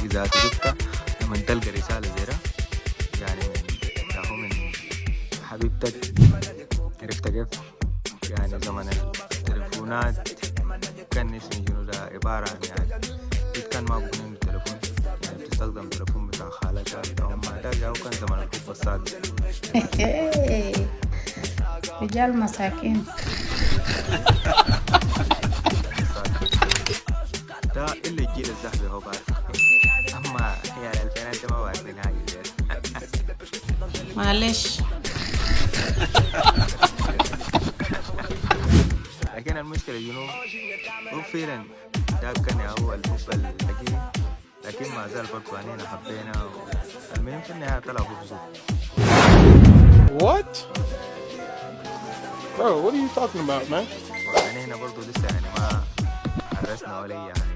هي ذاته شفتها لما تلقى رسالة زي ده يعني من حبيبتك. عرفت كيف؟ يعني زمن التليفونات كان اسمي شنو ده عبارة عن يعني إذ كان ما بكون عنده تليفون يعني بتستخدم تليفون بتاع خالتك أو أماتك أو كان زمن الحب الصادق. رجال مساكين. ده اللي الجيل الذهبي هو بعرف. أما يعني الفينات ده ما بعرف من حاجة زي معلش. لكن المشكلة جنوب هو فعلا ده كان هو الحب الحقيقي لكن ما زال برضو علينا حبينا المهم في النهاية طلع حب زوج. What? Bro, what are you talking about, man? يعني هنا برضو لسه يعني ما عرسنا ولا يعني